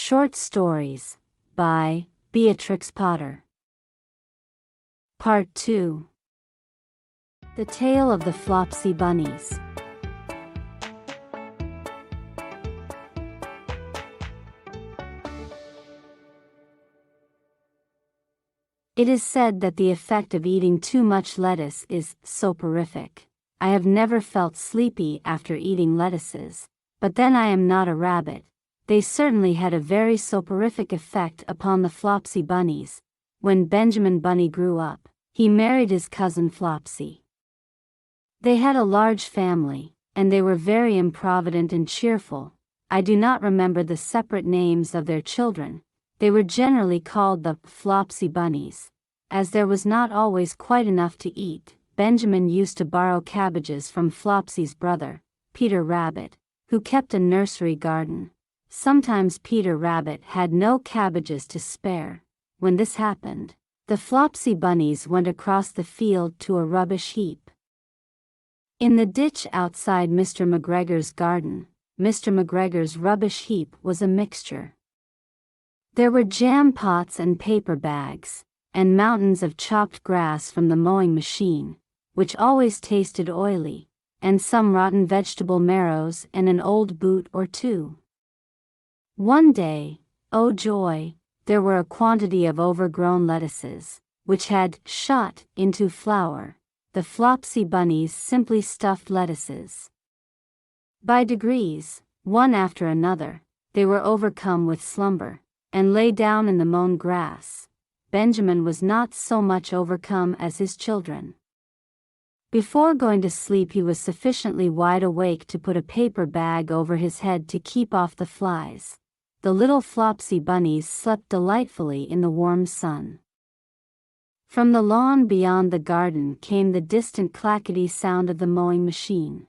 Short Stories by Beatrix Potter. Part 2. The Tale of the Flopsy Bunnies. It is said that the effect of eating too much lettuce is soporific. I have never felt sleepy after eating lettuces, but then I am not a rabbit. They certainly had a very soporific effect upon the Flopsy Bunnies. When Benjamin Bunny grew up, he married his cousin Flopsy. They had a large family, and they were very improvident and cheerful. I do not remember the separate names of their children. They were generally called the Flopsy Bunnies. As there was not always quite enough to eat, Benjamin used to borrow cabbages from Flopsy's brother, Peter Rabbit, who kept a nursery garden. Sometimes Peter Rabbit had no cabbages to spare. When this happened, the Flopsy Bunnies went across the field to a rubbish heap. In the ditch outside Mr. McGregor's garden, Mr. McGregor's rubbish heap was a mixture. There were jam pots and paper bags, and mountains of chopped grass from the mowing machine, which always tasted oily, and some rotten vegetable marrows and an old boot or two. One day, oh joy, there were a quantity of overgrown lettuces, which had shot into flour. The Flopsy Bunnies simply stuffed lettuces. By degrees, one after another, they were overcome with slumber, and lay down in the mown grass. Benjamin was not so much overcome as his children. Before going to sleep he was sufficiently wide awake to put a paper bag over his head to keep off the flies. The little Flopsy Bunnies slept delightfully in the warm sun. From the lawn beyond the garden came the distant clackety sound of the mowing machine.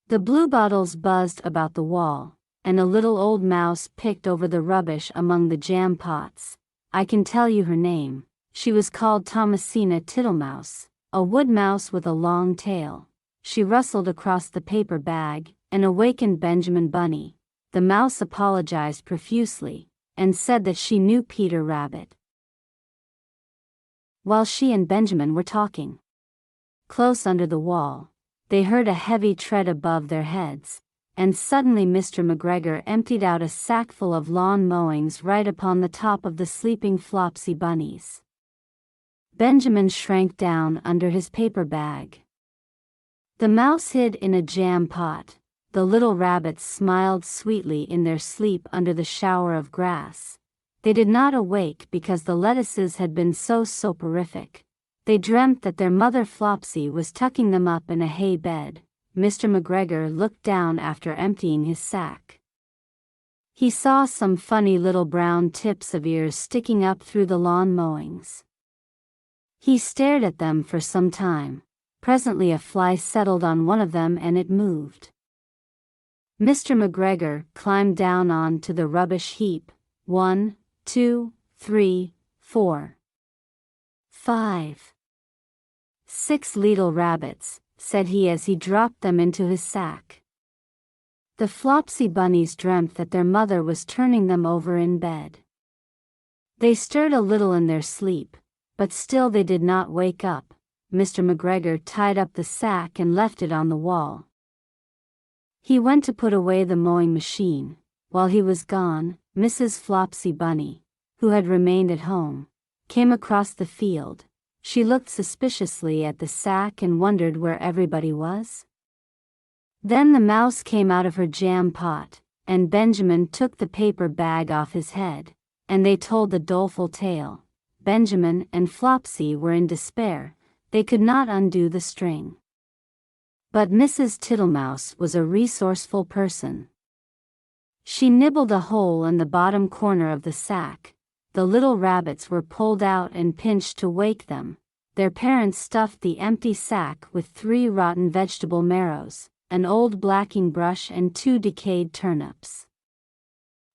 The bluebottles buzzed about the wall, and a little old mouse picked over the rubbish among the jam pots. I can tell you her name. She was called Thomasina Tittlemouse, a wood mouse with a long tail. She rustled across the paper bag and awakened Benjamin Bunny. The mouse apologized profusely, and said that she knew Peter Rabbit. While she and Benjamin were talking, close under the wall, they heard a heavy tread above their heads, and suddenly Mr. McGregor emptied out a sackful of lawn mowings right upon the top of the sleeping Flopsy Bunnies. Benjamin shrank down under his paper bag. The mouse hid in a jam pot. The little rabbits smiled sweetly in their sleep under the shower of grass. They did not awake because the lettuces had been so soporific. They dreamt that their mother Flopsy was tucking them up in a hay bed. Mr. McGregor looked down after emptying his sack. He saw some funny little brown tips of ears sticking up through the lawn mowings. He stared at them for some time. Presently a fly settled on one of them and it moved. Mr. McGregor climbed down on to the rubbish heap. 1, 2, 3, 4, 5, 6 little rabbits, said he as he dropped them into his sack. The Flopsy Bunnies dreamt that their mother was turning them over in bed. They stirred a little in their sleep, but still they did not wake up. Mr. McGregor tied up the sack and left it on the wall. He went to put away the mowing machine. While he was gone, Mrs. Flopsy Bunny, who had remained at home, came across the field. She looked suspiciously at the sack and wondered where everybody was. Then the mouse came out of her jam pot, and Benjamin took the paper bag off his head, and they told the doleful tale. Benjamin and Flopsy were in despair. They could not undo the string. But Mrs. Tittlemouse was a resourceful person. She nibbled a hole in the bottom corner of the sack. The little rabbits were pulled out and pinched to wake them. Their parents stuffed the empty sack with 3 rotten vegetable marrows, an old blacking brush and 2 decayed turnips.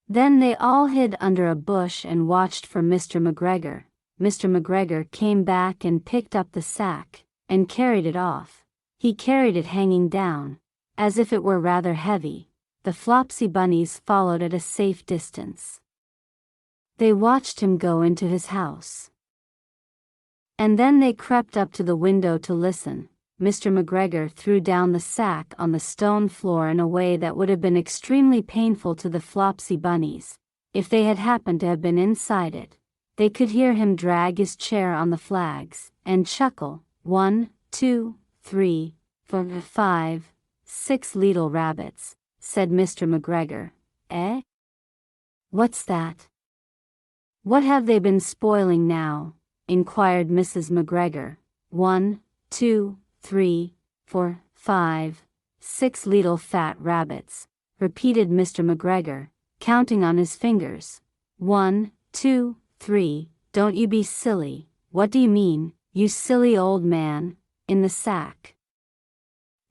Then they all hid under a bush and watched for Mr. McGregor. Mr. McGregor came back and picked up the sack, and carried it off. He carried it hanging down, as if it were rather heavy. the Flopsy bunnies followed at a safe distance. They watched him go into his house. And then they crept up to the window to listen. Mr. McGregor threw down the sack on the stone floor in a way that would have been extremely painful to the Flopsy bunnies, if they had happened to have been inside it. They could hear him drag his chair on the flags, and chuckle. 1, 2, 3, 4, 5, 6 little rabbits, said Mr. McGregor. Eh? What's that? What have they been spoiling now? Inquired Mrs. McGregor. 1, 2, 3, 4, 5, 6 little fat rabbits, repeated Mr. McGregor, counting on his fingers. 1, 2, 3, don't you be silly. What do you mean, you silly old man? In the sack.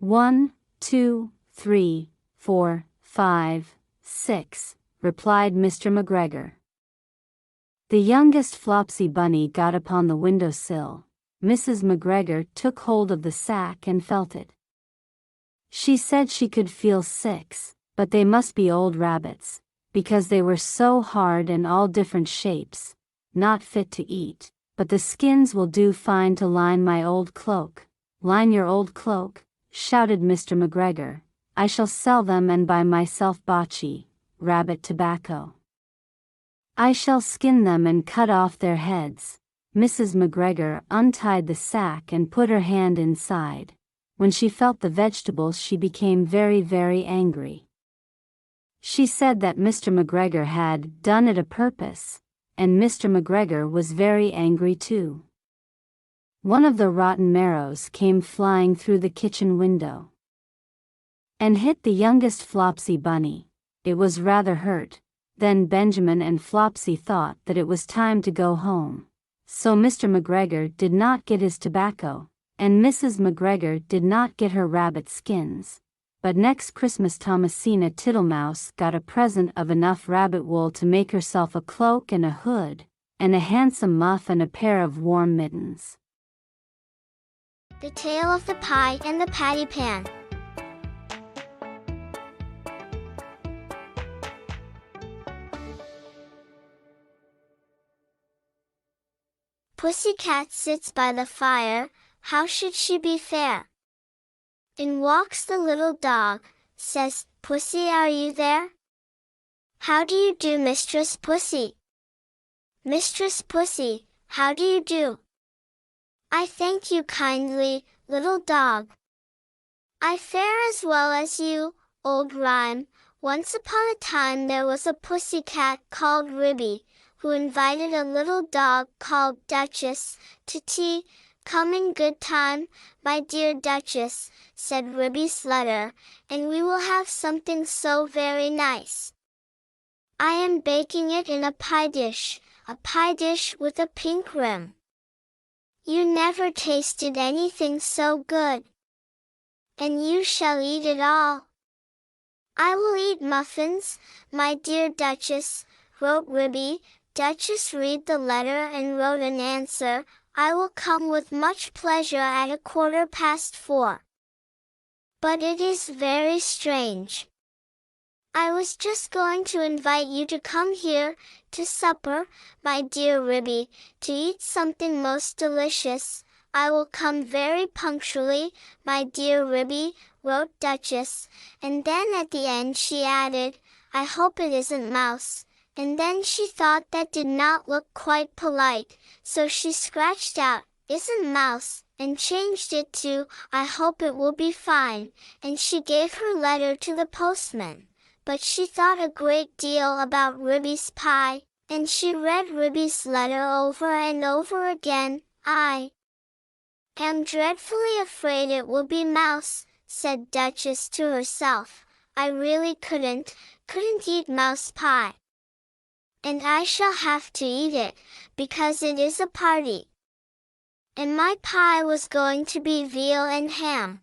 1, 2, 3, 4, 5, 6, replied Mr. McGregor. The youngest Flopsy bunny got upon the windowsill. Mrs. McGregor took hold of the sack and felt it. She said she could feel 6, but they must be old rabbits, because they were so hard and all different shapes, not fit to eat. But the skins will do fine to line my old cloak. Line your old cloak, shouted Mr. McGregor. I shall sell them and buy myself bocce, rabbit tobacco. I shall skin them and cut off their heads. Mrs. McGregor untied the sack and put her hand inside. When she felt the vegetables she became very, very angry. She said that Mr. McGregor had done it a purpose, and Mr. McGregor was very angry too. One of the rotten marrows came flying through the kitchen window and hit the youngest Flopsy bunny. It was rather hurt. Then Benjamin and Flopsy thought that it was time to go home. So Mr. McGregor did not get his tobacco, and Mrs. McGregor did not get her rabbit skins. But next Christmas Thomasina Tittlemouse got a present of enough rabbit wool to make herself a cloak and a hood, and a handsome muff and a pair of warm mittens. The Tale of the Pie and the Patty Pan. Pussycat sits by the fire, how should she be fair? In walks the little dog, says, Pussy, are you there? How do you do, Mistress Pussy? Mistress Pussy, how do you do? I thank you kindly, little dog. I fare as well as you, old rhyme. Once upon a time there was a pussycat called Ribby, who invited a little dog called Duchess to tea. Come in good time, my dear Duchess, said Ribby's letter, and we will have something so very nice. I am baking it in a pie dish with a pink rim. You never tasted anything so good, and you shall eat it all. I will eat muffins, my dear Duchess, wrote Ribby. Duchess read the letter and wrote an answer. I will come with much pleasure at 4:15. But it is very strange. I was just going to invite you to come here, to supper, my dear Ribby, to eat something most delicious. I will come very punctually, my dear Ribby, wrote Duchess, and then at the end she added, I hope it isn't mouse. And then she thought that did not look quite polite, so she scratched out, isn't mouse, and changed it to, I hope it will be fine, and she gave her letter to the postman. But she thought a great deal about Ribby's pie, and she read Ribby's letter over and over again. I am dreadfully afraid it will be mouse, said Duchess to herself. I really couldn't eat mouse pie. And I shall have to eat it, because it is a party. And my pie was going to be veal and ham.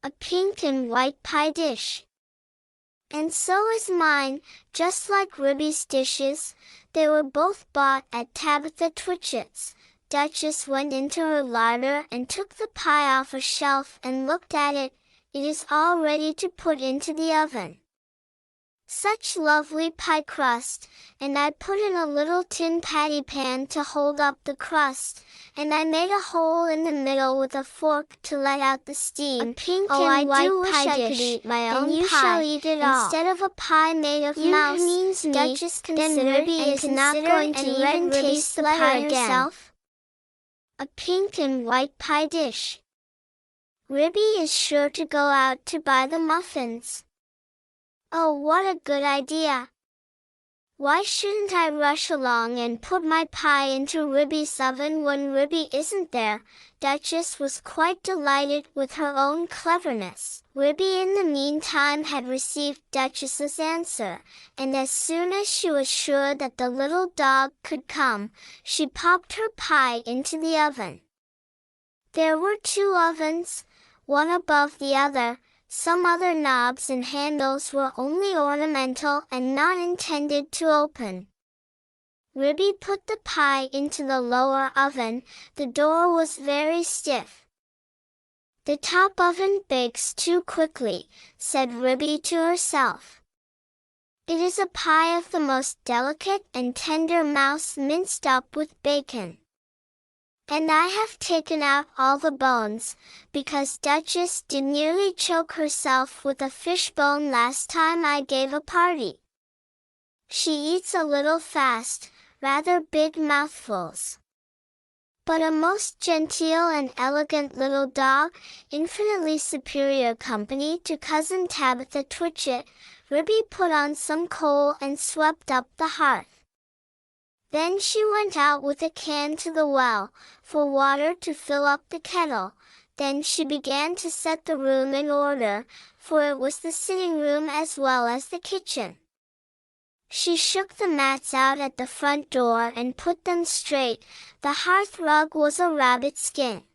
A pink and white pie dish. And so is mine, just like Ribby's dishes. They were both bought at Tabitha Twitchit's. Duchess went into her larder and took the pie off a shelf and looked at it. It is all ready to put into the oven. Such lovely pie crust, and I put in a little tin patty pan to hold up the crust, and I made a hole in the middle with a fork to let out the steam. A pink Oh, and I white do wish pie I dish, could eat my and own you pie, shall eat it all. instead of a pie made of You mouse. means me, Duchess then considered Ribby and is not considered going to and even read taste the letter pie again. herself. A pink and white pie dish. Ribby is sure to go out to buy the muffins. Oh, what a good idea! Why shouldn't I rush along and put my pie into Ribby's oven when Ribby isn't there? Duchess was quite delighted with her own cleverness. Ribby in the meantime had received Duchess's answer, and as soon as she was sure that the little dog could come, she popped her pie into the oven. There were 2 ovens, one above the other. Some other knobs and handles were only ornamental and not intended to open. Ribby put the pie into the lower oven. The door was very stiff. "The top oven bakes too quickly," said Ribby to herself. "It is a pie of the most delicate and tender mouse minced up with bacon. And I have taken out all the bones, because Duchess did nearly choke herself with a fish bone last time I gave a party. She eats a little fast, rather big mouthfuls. But a most genteel and elegant little dog, infinitely superior company to Cousin Tabitha Twitchit." Ribby put on some coal and swept up the hearth. Then she went out with a can to the well, for water to fill up the kettle. Then she began to set the room in order, for it was the sitting room as well as the kitchen. She shook the mats out at the front door and put them straight. The hearth rug was a rabbit skin.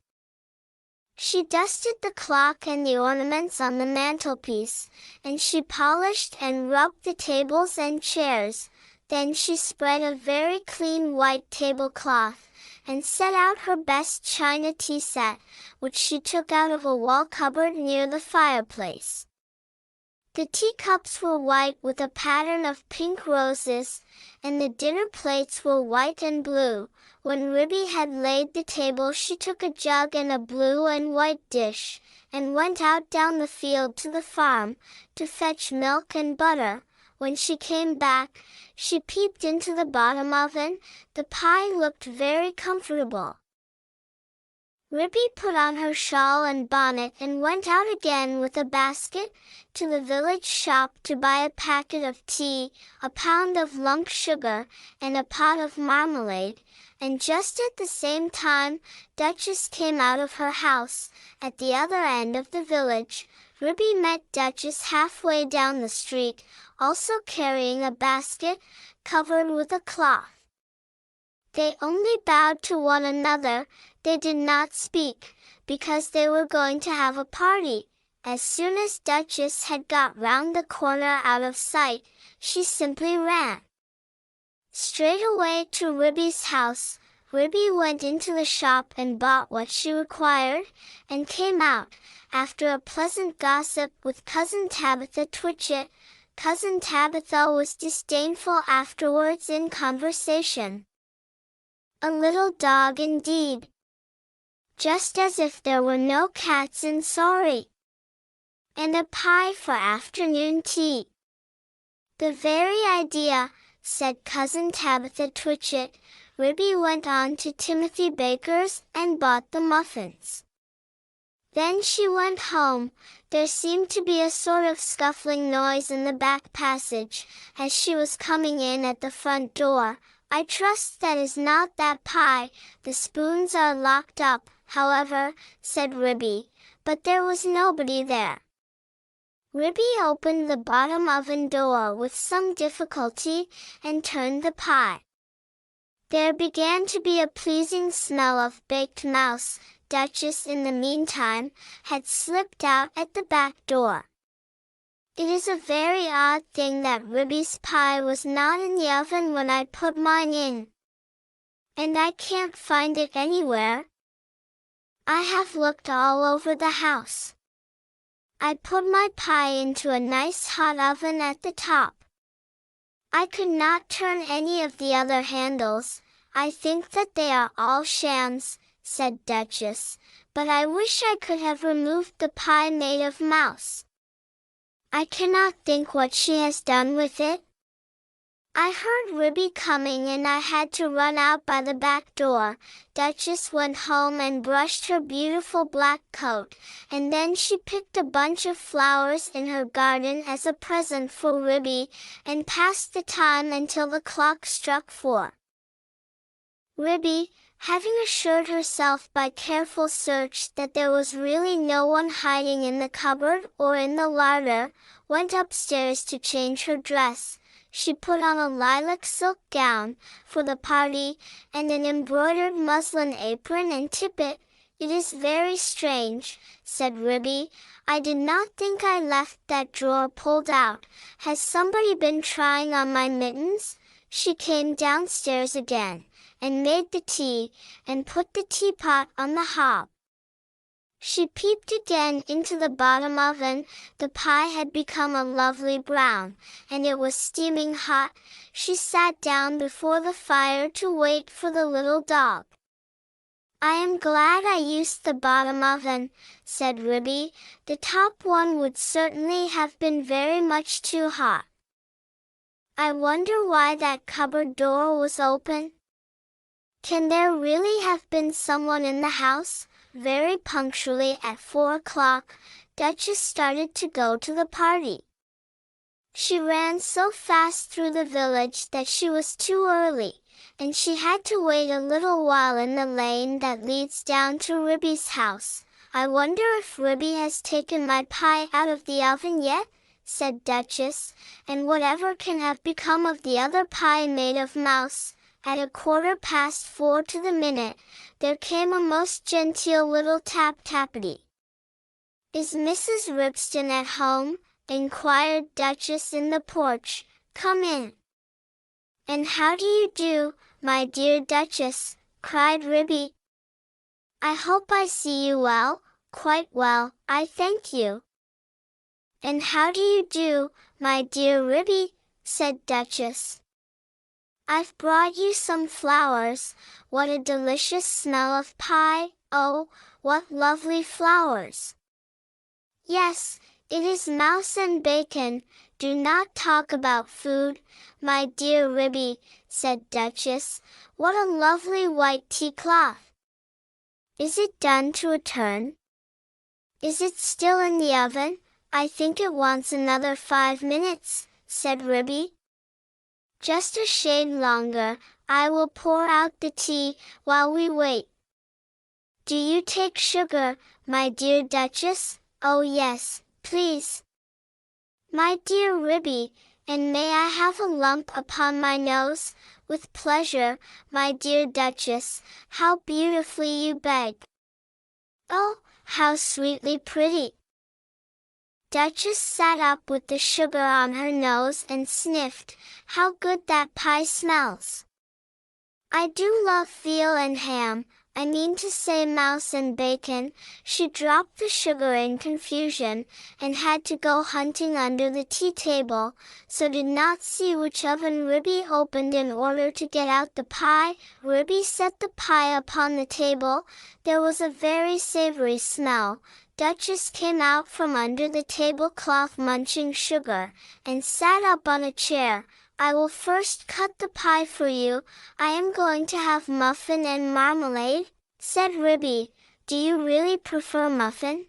She dusted the clock and the ornaments on the mantelpiece, and she polished and rubbed the tables and chairs. Then she spread a very clean white tablecloth, and set out her best china tea set, which she took out of a wall cupboard near the fireplace. The teacups were white with a pattern of pink roses, and the dinner plates were white and blue. When Ribby had laid the table, she took a jug and a blue and white dish, and went out down the field to the farm, to fetch milk and butter. When she came back, she peeped into the bottom oven. The pie looked very comfortable. Ribby put on her shawl and bonnet and went out again with a basket, to the village shop to buy a packet of tea, a pound of lump sugar, and a pot of marmalade, and just at the same time, Duchess came out of her house, at the other end of the village. Ribby met Duchess halfway down the street, also carrying a basket, covered with a cloth. They only bowed to one another. They did not speak, because they were going to have a party. As soon as Duchess had got round the corner out of sight, she simply ran straight away to Ribby's house. Ribby went into the shop and bought what she required, and came out, after a pleasant gossip with Cousin Tabitha Twitchit. Cousin Tabitha was disdainful afterwards in conversation. A little dog indeed! Just as if there were no cats in Sorry! And a pie for afternoon tea! The very idea, said Cousin Tabitha Twitchit. Ribby went on to Timothy Baker's and bought the muffins. Then she went home. There seemed to be a sort of scuffling noise in the back passage, as she was coming in at the front door. "I trust that is not that pie. The spoons are locked up, however," said Ribby, but there was nobody there. Ribby opened the bottom oven door with some difficulty, and turned the pie. There began to be a pleasing smell of baked mouse. Duchess, in the meantime, had slipped out at the back door. It is a very odd thing that Ribby's pie was not in the oven when I put mine in. And I can't find it anywhere. I have looked all over the house. I put my pie into a nice hot oven at the top. I could not turn any of the other handles. I think that they are all shams, said Duchess, but I wish I could have removed the pie made of mouse. I cannot think what she has done with it. I heard Ribby coming and I had to run out by the back door. Duchess went home and brushed her beautiful black coat, and then she picked a bunch of flowers in her garden as a present for Ribby, and passed the time until the clock struck 4. Ribby, having assured herself by careful search that there was really no one hiding in the cupboard or in the larder, went upstairs to change her dress. She put on a lilac silk gown for the party, and an embroidered muslin apron and tippet. It is very strange, said Ribby. I did not think I left that drawer pulled out. Has somebody been trying on my mittens? She came downstairs again, and made the tea, and put the teapot on the hob. She peeped again into the bottom oven. The pie had become a lovely brown, and it was steaming hot. She sat down before the fire to wait for the little dog. I am glad I used the bottom oven, said Ribby. The top one would certainly have been very much too hot. I wonder why that cupboard door was open. Can there really have been someone in the house? Very punctually at 4 o'clock, Duchess started to go to the party. She ran so fast through the village that she was too early, and she had to wait a little while in the lane that leads down to Ribby's house. I wonder if Ribby has taken my pie out of the oven yet, said Duchess, and whatever can have become of the other pie made of mouse. At 4:15 to the minute, there came a most genteel little tap-tappity. Is Mrs. Ribston at home? Inquired Duchess in the porch. Come in. And how do you do, my dear Duchess? Cried Ribby. I hope I see you well. Quite well, I thank you. And how do you do, my dear Ribby? Said Duchess. I've brought you some flowers. What a delicious smell of pie! Oh, what lovely flowers! Yes, it is mouse and bacon. Do not talk about food, my dear Ribby, said Duchess. What a lovely white tea cloth! Is it done to a turn? Is it still in the oven? I think it wants another 5 minutes, said Ribby. Just a shade longer. I will pour out the tea while we wait. Do you take sugar, my dear Duchess? Oh yes, please. My dear Ribby, and may I have a lump upon my nose? With pleasure, my dear Duchess. How beautifully you beg. Oh, how sweetly pretty. Duchess sat up with the sugar on her nose and sniffed. How good that pie smells! I do love veal and ham, I mean to say mouse and bacon. She dropped the sugar in confusion, and had to go hunting under the tea table, so did not see which oven Ribby opened in order to get out the pie. Ribby set the pie upon the table. There was a very savory smell. Duchess came out from under the tablecloth munching sugar, and sat up on a chair. I will first cut the pie for you. I am going to have muffin and marmalade, said Ribby. Do you really prefer muffin?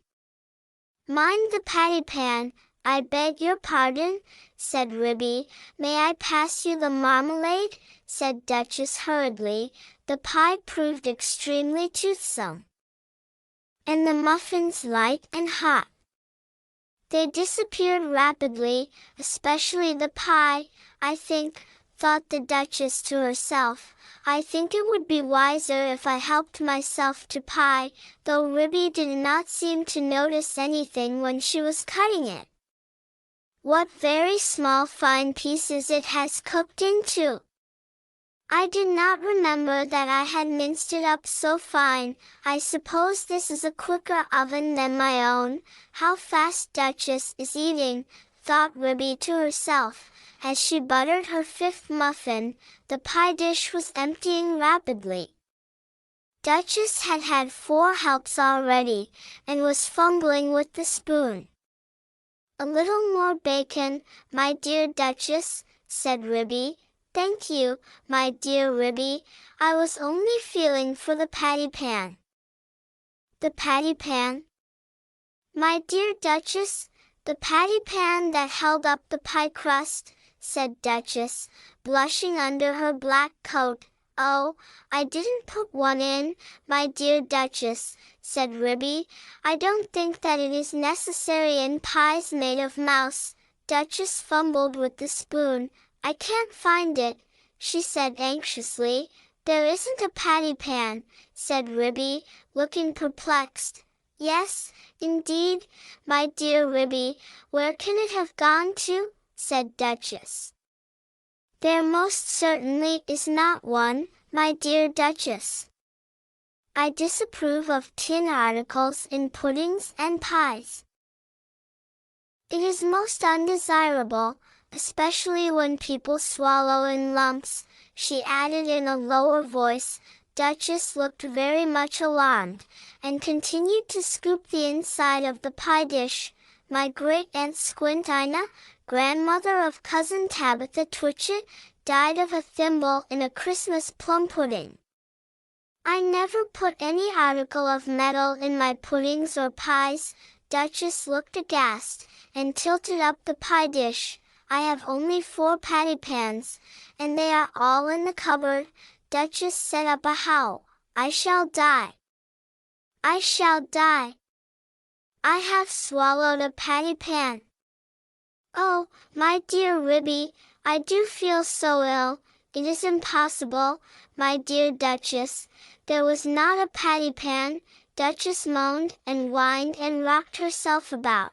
Mind the patty pan, I beg your pardon, said Ribby. May I pass you the marmalade? Said Duchess hurriedly. The pie proved extremely toothsome, and the muffins light and hot. They disappeared rapidly, especially the pie. I think, thought the Duchess to herself, I think it would be wiser if I helped myself to pie, though Ribby did not seem to notice anything when she was cutting it. What very small fine pieces it has cooked into! I did not remember that I had minced it up so fine. I suppose this is a quicker oven than my own. How fast Duchess is eating, thought Ribby to herself. As she buttered her fifth muffin, the pie dish was emptying rapidly. Duchess had had 4 helps already, and was fumbling with the spoon. "A little more bacon, my dear Duchess," said Ribby. "Thank you, my dear Ribby, I was only feeling for the patty pan." "The patty pan? My dear Duchess, the patty pan that held up the pie crust," said Duchess, blushing under her black coat. "Oh, I didn't put one in, my dear Duchess," said Ribby. "I don't think that it is necessary in pies made of mouse." Duchess fumbled with the spoon. "I can't find it," she said anxiously. "There isn't a patty pan," said Ribby, looking perplexed. "Yes, indeed, my dear Ribby, where can it have gone to?" said Duchess. "There most certainly is not one, my dear Duchess. I disapprove of tin articles in puddings and pies. It is most undesirable, especially when people swallow in lumps," she added in a lower voice. Duchess looked very much alarmed, and continued to scoop the inside of the pie dish. "My great-aunt Squintina, grandmother of Cousin Tabitha Twitchit, died of a thimble in a Christmas plum pudding. I never put any article of metal in my puddings or pies." Duchess looked aghast, and tilted up the pie dish. "I have only 4 patty pans, and they are all in the cupboard." Duchess set up a howl. "I shall die! I shall die! I have swallowed a patty pan. Oh, my dear Ribby, I do feel so ill. It is impossible, my dear Duchess. There was not a patty pan." Duchess moaned and whined and rocked herself about.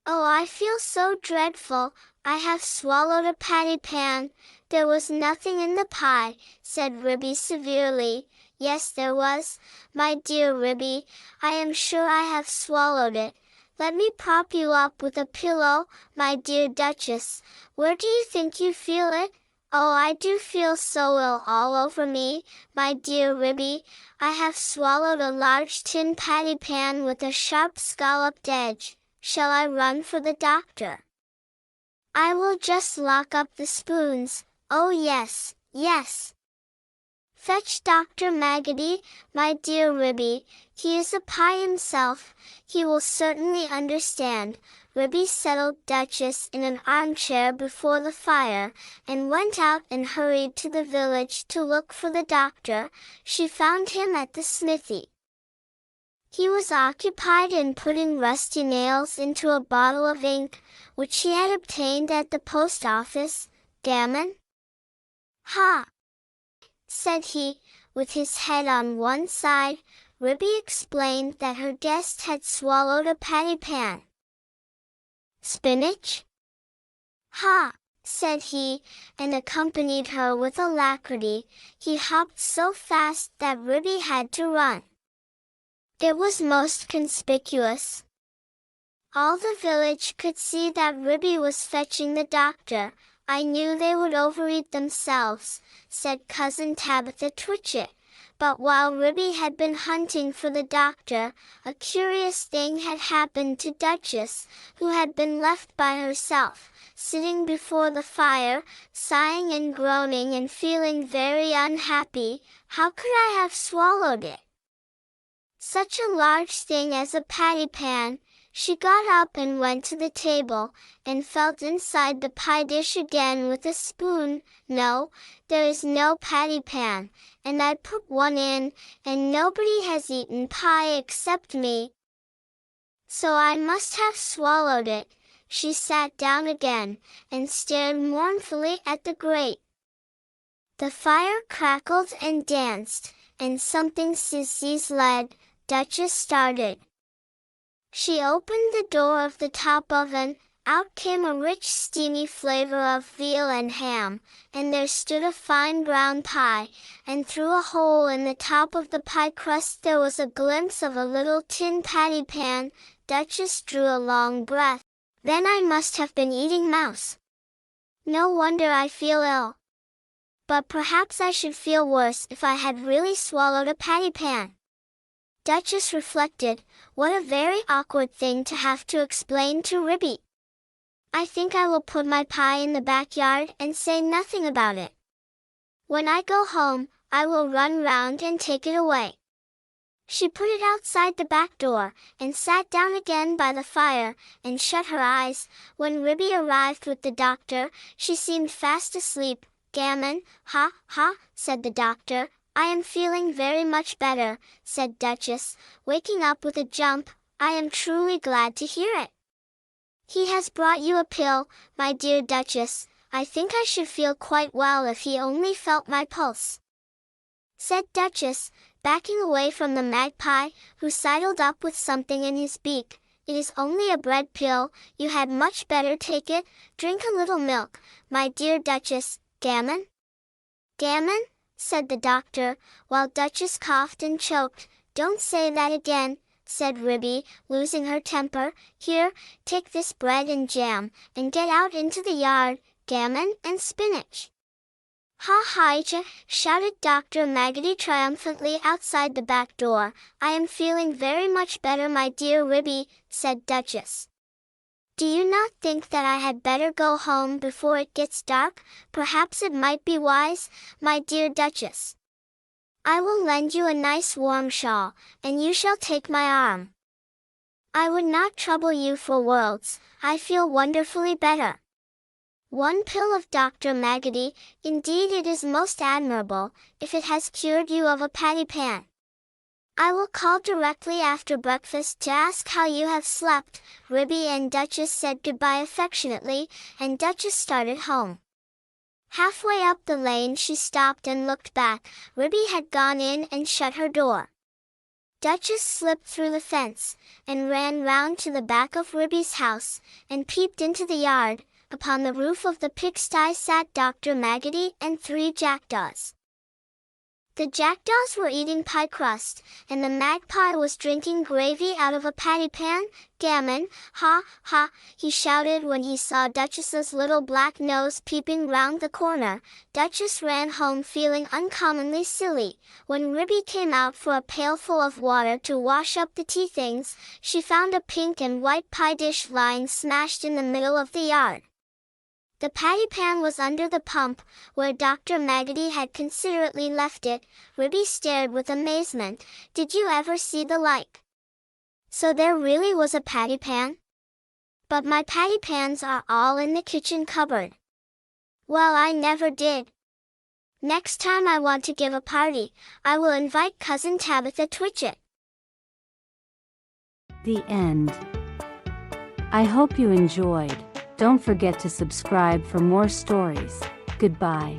"Oh, I feel so dreadful. I have swallowed a patty pan." "There was nothing in the pie," said Ribby severely. "Yes, there was, my dear Ribby. I am sure I have swallowed it. Let me prop you up with a pillow, my dear Duchess. Where do you think you feel it? Oh, I do feel so ill all over me, my dear Ribby. I have swallowed a large tin patty pan with a sharp scalloped edge. Shall I run for the doctor? I will just lock up the spoons. Oh yes, yes. Fetch Dr. Maggotty, my dear Ribby. He is a pie himself. He will certainly understand." Ribby settled Duchess in an armchair before the fire, and went out and hurried to the village to look for the doctor. She found him at the smithy. He was occupied in putting rusty nails into a bottle of ink, which he had obtained at the post office. "Gammon? Ha!" said he, with his head on one side. Ribby explained that her guest had swallowed a patty pan. "Spinach? Ha!" said he, and accompanied her with alacrity. He hopped so fast that Ribby had to run. It was most conspicuous. All the village could see that Ribby was fetching the doctor. "I knew they would overeat themselves," said Cousin Tabitha Twitchit. But while Ribby had been hunting for the doctor, a curious thing had happened to Duchess, who had been left by herself, sitting before the fire, sighing and groaning and feeling very unhappy. "How could I have swallowed it? Such a large thing as a patty pan." She got up and went to the table, and felt inside the pie dish again with a spoon. "No, there is no patty pan, and I put one in, and nobody has eaten pie except me. So I must have swallowed it." She sat down again, and stared mournfully at the grate. The fire crackled and danced, and something sizzled. Duchess started. She opened the door of the top oven. Out came a rich steamy flavor of veal and ham, and there stood a fine brown pie, and through a hole in the top of the pie crust there was a glimpse of a little tin patty pan. Duchess drew a long breath. Then I must have been eating mouse. No wonder I feel ill. But perhaps I should feel worse if I had really swallowed a patty pan. Duchess reflected, what a very awkward thing to have to explain to Ribby. I think I will put my pie in the backyard and say nothing about it. When I go home, I will run round and take it away. She put it outside the back door, and sat down again by the fire, and shut her eyes. When Ribby arrived with the doctor, she seemed fast asleep. Gammon, ha, ha, said the doctor. I am feeling very much better, said Duchess, waking up with a jump. I am truly glad to hear it. He has brought you a pill, my dear Duchess. I think I should feel quite well if he only felt my pulse, said Duchess, backing away from the magpie, who sidled up with something in his beak. It is only a bread pill. You had much better take it. Drink a little milk, my dear Duchess. Gammon? Gammon? Said the doctor, while Duchess coughed and choked. Don't say that again, said Ribby, losing her temper. Here, take this bread and jam, and get out into the yard. Gammon and spinach. Ha ha! Shouted Dr. Maggotty triumphantly outside the back door. I am feeling very much better, my dear Ribby, said Duchess. Do you not think that I had better go home before it gets dark? Perhaps it might be wise, my dear Duchess. I will lend you a nice warm shawl, and you shall take my arm. I would not trouble you for worlds. I feel wonderfully better. One pill of Dr. Maggotty, indeed it is most admirable, if it has cured you of a patty pan. I will call directly after breakfast to ask how you have slept. Ribby and Duchess said goodbye affectionately, and Duchess started home. Halfway up the lane she stopped and looked back. Ribby had gone in and shut her door. Duchess slipped through the fence, and ran round to the back of Ribby's house, and peeped into the yard. Upon the roof of the pigsty sat Dr. Maggotty and 3 jackdaws. The jackdaws were eating pie crust, and the magpie was drinking gravy out of a patty pan. Gammon, ha, ha, he shouted when he saw Duchess's little black nose peeping round the corner. Duchess ran home feeling uncommonly silly. When Ribby came out for a pailful of water to wash up the tea things, she found a pink and white pie dish lying smashed in the middle of the yard. The patty pan was under the pump, where Dr. Maggotty had considerately left it. Ribby stared with amazement. Did you ever see the like? So there really was a patty pan? But my patty pans are all in the kitchen cupboard. Well, I never did. Next time I want to give a party, I will invite Cousin Tabitha Twitchit. The end. I hope you enjoyed. Don't forget to subscribe for more stories. Goodbye.